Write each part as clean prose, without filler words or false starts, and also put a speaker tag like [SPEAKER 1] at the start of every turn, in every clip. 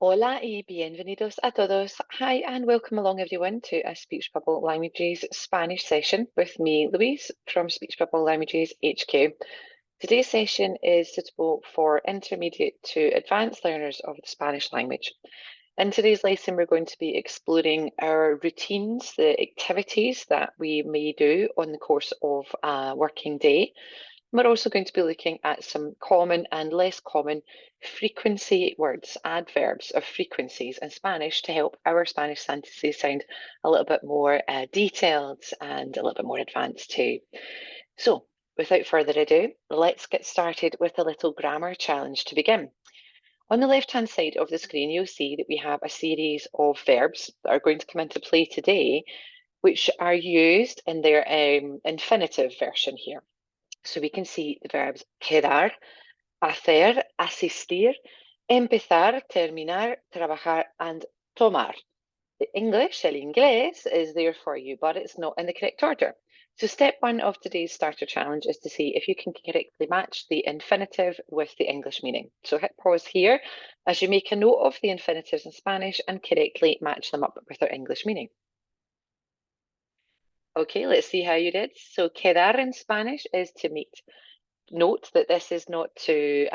[SPEAKER 1] Hola y bienvenidos a todos. Hi and welcome along everyone to a Speech Bubble Languages Spanish session with me, Louise, from Speech Bubble Languages HQ. Today's session is suitable for intermediate to advanced learners of the Spanish language. In today's lesson, we're going to be exploring our routines, the activities that we may do on the course of a working day. We're also going to be looking at some common and less common frequency words, adverbs of frequencies in Spanish to help our Spanish sentences sound a little bit more detailed and a little bit more advanced too. So, without further ado, let's get started with a little grammar challenge to begin. On the left-hand side of the screen, you'll see that we have a series of verbs that are going to come into play today, which are used in their infinitive version here. So we can see the verbs quedar, hacer, asistir, empezar, terminar, trabajar, and tomar. The English, el inglés, is there for you, but it's not in the correct order. So step one of today's starter challenge is to see if you can correctly match the infinitive with the English meaning. So hit pause here as you make a note of the infinitives in Spanish and correctly match them up with their English meaning. Okay, let's see how you did. So quedar in Spanish is to meet. Note that this is not to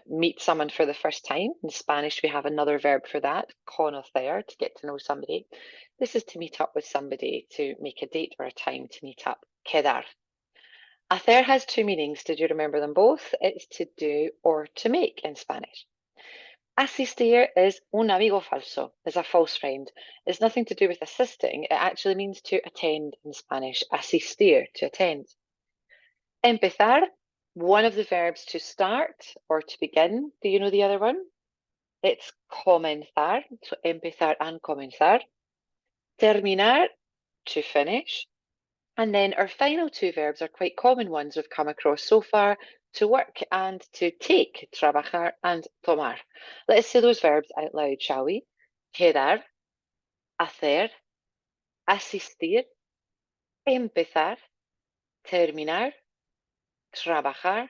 [SPEAKER 1] meet someone for the first time. In Spanish, we have another verb for that, conocer, to get to know somebody. This is to meet up with somebody, to make a date or a time to meet up. Quedar. Hacer has two meanings. Did you remember them both? It's to do or to make in Spanish. Asistir is un amigo falso, is a false friend. It's nothing to do with assisting. It actually means to attend in Spanish. Asistir, to attend. Empezar, one of the verbs to start or to begin. Do you know the other one? It's comenzar, so empezar and comenzar. Terminar, to finish. And then our final two verbs are quite common ones we've come across so far, to work and to take, trabajar and tomar. Let's say those verbs out loud, shall we? Quedar, hacer, asistir, empezar, terminar, trabajar,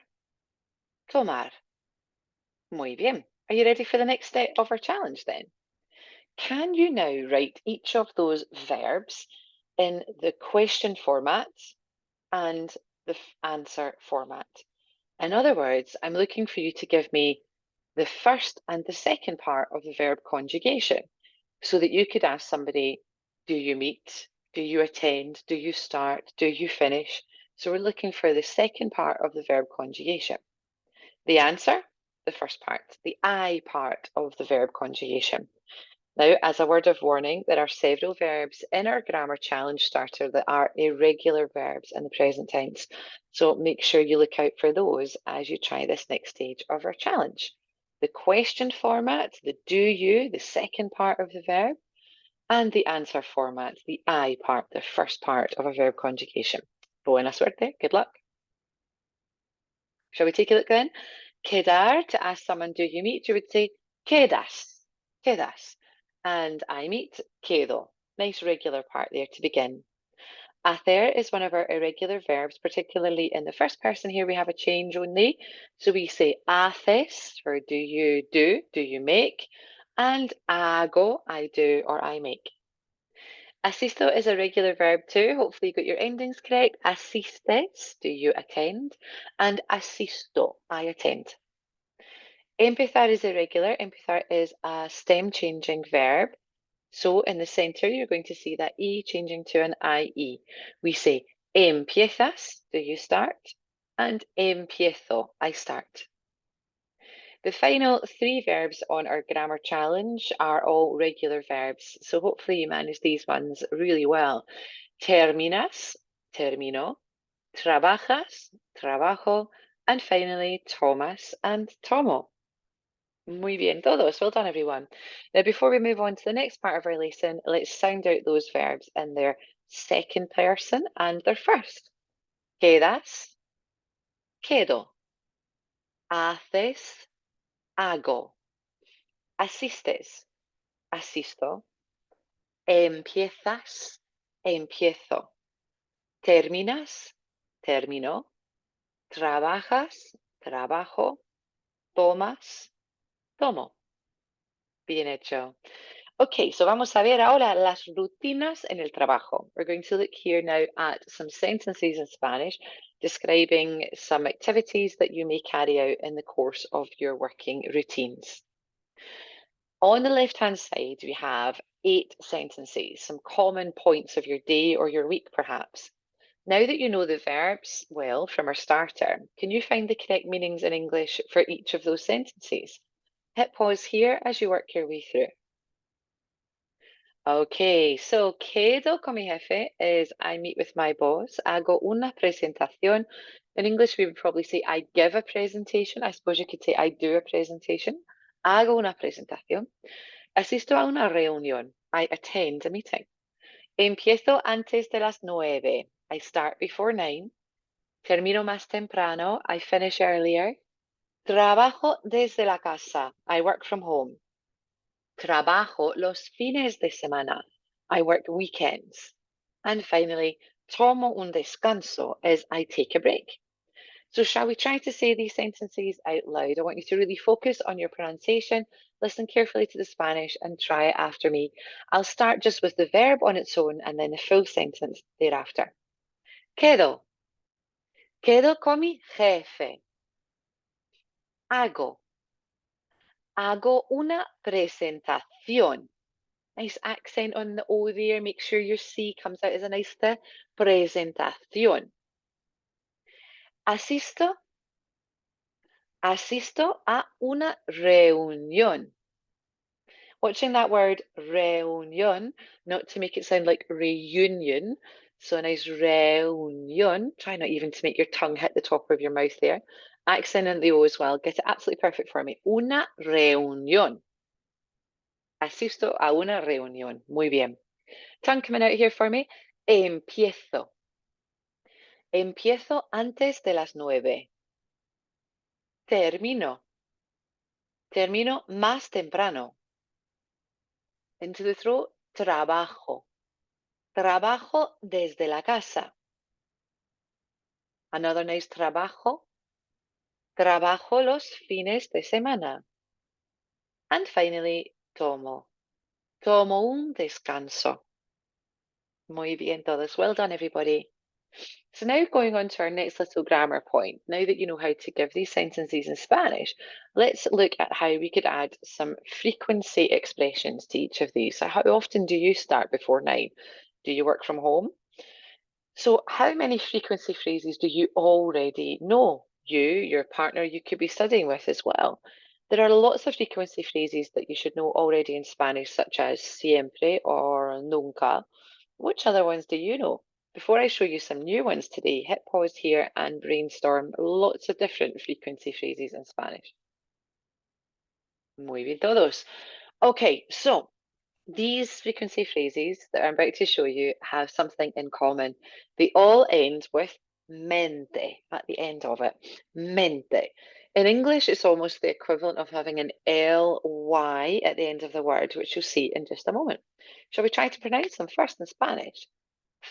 [SPEAKER 1] tomar. Muy bien. Are you ready for the next step of our challenge then? Can you now write each of those verbs in the question format and the answer format? In other words, I'm looking for you to give me the first and the second part of the verb conjugation so that you could ask somebody, do you meet? Do you attend? Do you start? Do you finish? So we're looking for the second part of the verb conjugation. The answer, the first part, the I part of the verb conjugation. Now, as a word of warning, there are several verbs in our grammar challenge starter that are irregular verbs in the present tense. So make sure you look out for those as you try this next stage of our challenge. The question format, the do you, the second part of the verb, and the answer format, the I part, the first part of a verb conjugation. Buena suerte, good luck. Shall we take a look then? Quedar, to ask someone, do you meet? You would say, quedas, quedas. And I meet, quedo. Nice regular part there to begin. Hacer is one of our irregular verbs, particularly in the first person here, we have a change only. So we say haces, for do you make? And hago, I do or I make. Asisto is a regular verb too. Hopefully you got your endings correct. Asistes, do you attend? And asisto, I attend. Empezar is irregular. Empezar is a stem changing verb. So in the center, you're going to see that E changing to an IE. We say empiezas, do you start? And empiezo, I start. The final three verbs on our grammar challenge are all regular verbs. So hopefully you manage these ones really well. Terminas, termino. Trabajas, trabajo. And finally, tomas and tomo. Muy bien, todos. Well done, everyone. Now, before we move on to the next part of our lesson, let's sound out those verbs in their second person and their first. Quedas, quedo. Haces, hago. Asistes, asisto. Empiezas, empiezo. Terminas, termino. Trabajas, trabajo. Tomas, tomo. Bien hecho. Okay, so vamos a ver ahora las rutinas en el trabajo. We're going to look here now at some sentences in Spanish describing some activities that you may carry out in the course of your working routines. On the left-hand side, we have 8 sentences, some common points of your day or your week, perhaps. Now that you know the verbs well from our starter, can you find the correct meanings in English for each of those sentences? Hit pause here as you work your way through. Okay, so quedo con mi jefe is I meet with my boss. Hago una presentación. In English, we would probably say I give a presentation. I suppose you could say I do a presentation. Hago una presentación. Asisto a una reunión. I attend a meeting. Empiezo antes de las 9. I start before 9. Termino más temprano. I finish earlier. Trabajo desde la casa. I work from home. Trabajo los fines de semana. I work weekends. And finally, tomo un descanso is I take a break. So shall we try to say these sentences out loud? I want you to really focus on your pronunciation, listen carefully to the Spanish and try it after me. I'll start just with the verb on its own and then the full sentence thereafter. Quedo. Quedo con mi jefe. Hago. Hago una presentación. Nice accent on the O there. Make sure your C comes out as a nice T. Presentación. Asisto. Asisto a una reunión. Watching that word reunión, not to make it sound like reunion. So a nice reunión. Try not even to make your tongue hit the top of your mouth there. Accent on the O as well. Get it absolutely perfect for me. Una reunión. Asisto a una reunión. Muy bien. Tongue coming out here for me. Empiezo. Empiezo antes de las 9. Termino. Termino más temprano. Into the throat. Trabajo. Trabajo desde la casa. Another nice trabajo. Trabajo los fines de semana. And finally, tomo. Tomo un descanso. Muy bien todos. Well done, everybody. So now going on to our next little grammar point. Now that you know how to give these sentences in Spanish, let's look at how we could add some frequency expressions to each of these. So how often do you start before 9? Do you work from home? So how many frequency phrases do you already know? You, your partner, you could be studying with as well. There are lots of frequency phrases that you should know already in Spanish, such as siempre or nunca. Which other ones do you know? Before I show you some new ones today, hit pause here and brainstorm lots of different frequency phrases in Spanish. Muy bien todos. Okay, so these frequency phrases that I'm about to show you have something in common. They all end with mente at the end of it. Mente. In English, it's almost the equivalent of having an ly at the end of the word, which you'll see in just a moment. Shall we try to pronounce them first in Spanish?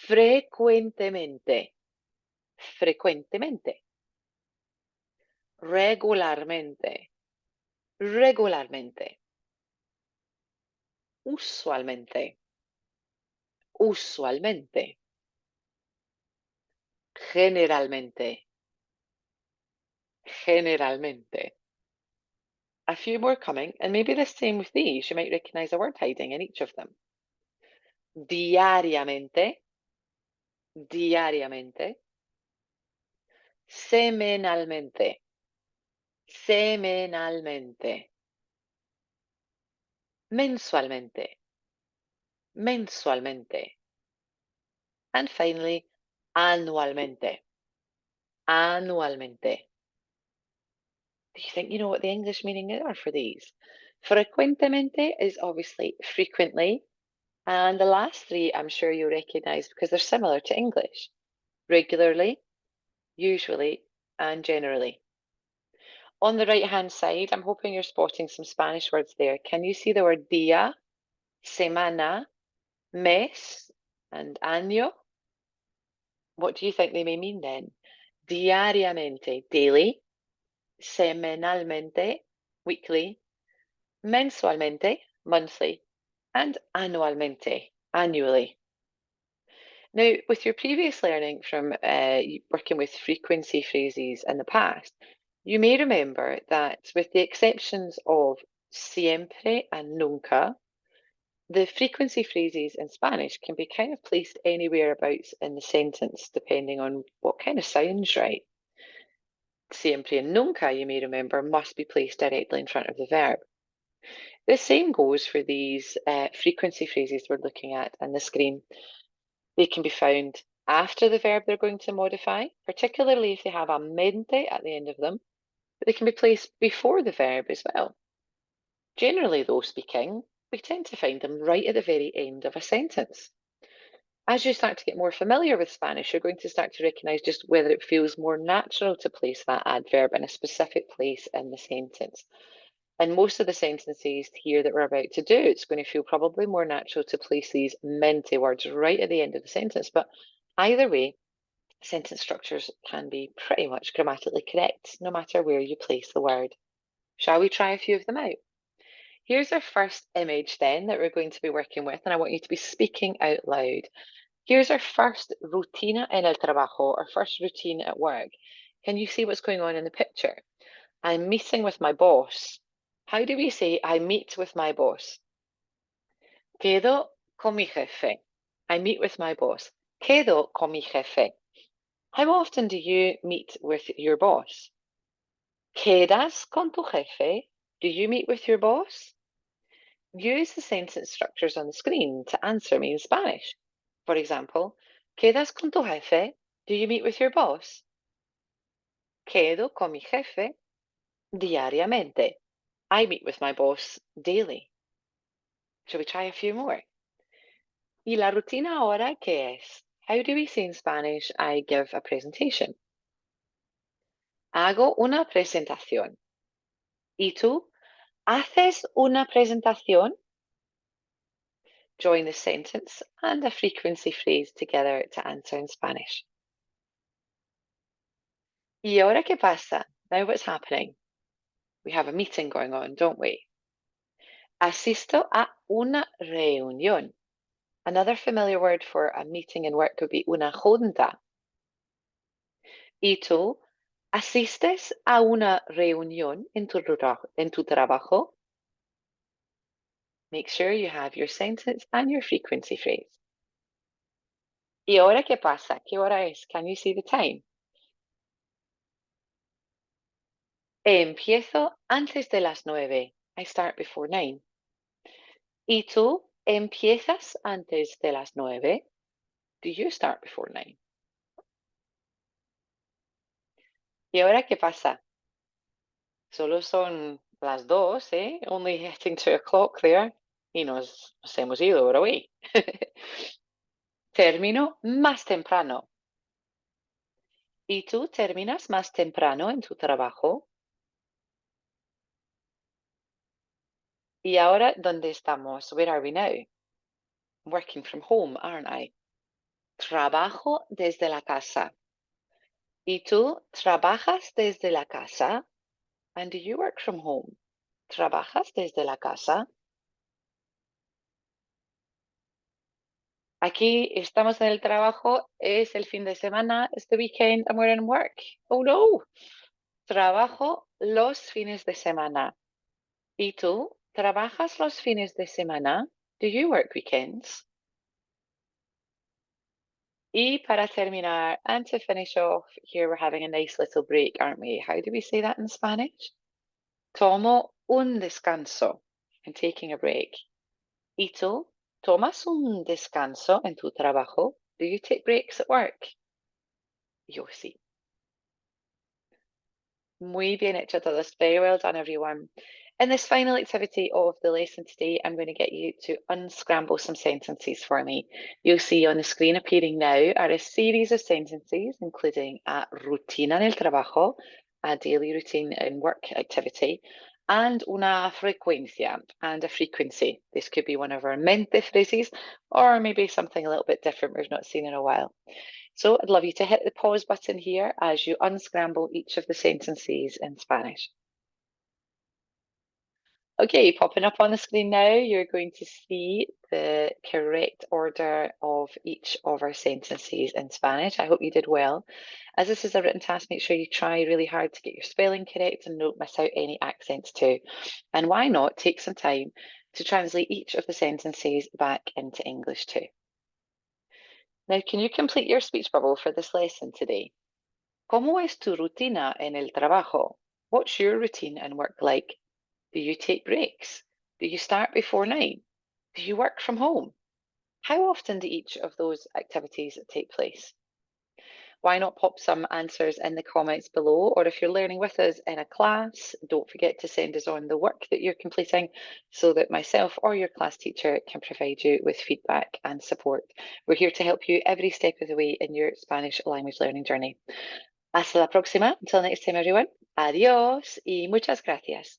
[SPEAKER 1] Frecuentemente. Frecuentemente. Regularmente. Regularmente. Usualmente. Usualmente. Generalmente. Generalmente. A few more coming, and maybe the same with these. You might recognize a word hiding in each of them. Diariamente. Diariamente. Semanalmente. Semanalmente. Mensualmente. Mensualmente. And finally, anualmente. Anualmente. Do you think you know what the English meaning are for these? Frecuentemente is obviously frequently, and the last three I'm sure you'll recognize because they're similar to English. Regularly, usually, and generally. On the right-hand side, I'm hoping you're spotting some Spanish words there. Can you see the word día, semana, mes, and año? What do you think they may mean then? Diariamente, daily. Semanalmente, weekly. mensualmente, monthly, and anualmente, annually. Now, with your previous learning from working with frequency phrases in the past, you may remember that with the exceptions of siempre and nunca, the frequency phrases in Spanish can be kind of placed anywhere abouts in the sentence, depending on what kind of sounds right. Siempre and nunca, you may remember, must be placed directly in front of the verb. The same goes for these frequency phrases we're looking at on the screen. They can be found after the verb they're going to modify, particularly if they have a mente at the end of them, but they can be placed before the verb as well. Generally, though speaking, we tend to find them right at the very end of a sentence. As you start to get more familiar with Spanish, you're going to start to recognize just whether it feels more natural to place that adverb in a specific place in the sentence. And most of the sentences here that we're about to do, it's going to feel probably more natural to place these mente words right at the end of the sentence. But either way, sentence structures can be pretty much grammatically correct, no matter where you place the word. Shall we try a few of them out? Here's our first image then that we're going to be working with, and I want you to be speaking out loud. Here's our first rutina en el trabajo, our first routine at work. Can you see what's going on in the picture? I'm meeting with my boss. How do we say I meet with my boss? Quedo con mi jefe. I meet with my boss. Quedo con mi jefe. How often do you meet with your boss? ¿Quedas con tu jefe? Do you meet with your boss? Use the sentence structures on the screen to answer me in Spanish. For example, ¿Quedas con tu jefe? Do you meet with your boss? Quedo con mi jefe diariamente. I meet with my boss daily. Shall we try a few more? ¿Y la rutina ahora qué es? How do we say in Spanish, I give a presentation? Hago una presentación. ¿Y tú? ¿Haces una presentación? Join the sentence and a frequency phrase together to answer in Spanish. ¿Y ahora qué pasa? Now what's happening? We have a meeting going on, don't we? Asisto a una reunión. Another familiar word for a meeting in work would be una junta. ¿Y tú asistes a una reunión en tu trabajo? Make sure you have your sentence and your frequency phrase. ¿Y ahora qué pasa? ¿Qué hora es? Can you see the time? Empiezo antes de las 9. I start before 9. ¿Y tú empiezas antes de las 9? Do you start before 9? ¿Y ahora qué pasa? Solo son las 2, ¿eh? Only hitting 2 o'clock there. Y nos hemos ido, we're away. Termino más temprano. ¿Y tú terminas más temprano en tu trabajo? ¿Y ahora dónde estamos? Where are we now? Working from home, aren't I? Trabajo desde la casa. ¿Y tú trabajas desde la casa? And do you work from home? ¿Trabajas desde la casa? Aquí estamos en el trabajo, es el fin de semana, it's the weekend, and we're in work. Oh no, trabajo los fines de semana. ¿Y tú trabajas los fines de semana? Do you work weekends? Y para terminar, and to finish off, here we're having a nice little break, aren't we? How do we say that in Spanish? Tomo un descanso. I'm taking a break. ¿Y tú tomas un descanso en tu trabajo? Do you take breaks at work? Yo sí. Muy bien hecho todos. Very well done, everyone. In this final activity of the lesson today, I'm going to get you to unscramble some sentences for me. You'll see on the screen appearing now are a series of sentences, including a rutina en el trabajo, a daily routine and work activity, and una frecuencia, and a frequency. This could be one of our mente phrases, or maybe something a little bit different we've not seen in a while. So I'd love you to hit the pause button here as you unscramble each of the sentences in Spanish. Okay, popping up on the screen now, you're going to see the correct order of each of our sentences in Spanish. I hope you did well. As this is a written task, make sure you try really hard to get your spelling correct and don't miss out any accents too. And why not take some time to translate each of the sentences back into English too. Now, can you complete your speech bubble for this lesson today? ¿Cómo es tu rutina en el trabajo? What's your routine and work like? Do you take breaks? Do you start before 9? Do you work from home? How often do each of those activities take place? Why not pop some answers in the comments below? Or if you're learning with us in a class, don't forget to send us on the work that you're completing so that myself or your class teacher can provide you with feedback and support. We're here to help you every step of the way in your Spanish language learning journey. Hasta la próxima. Until next time, everyone. Adiós y muchas gracias.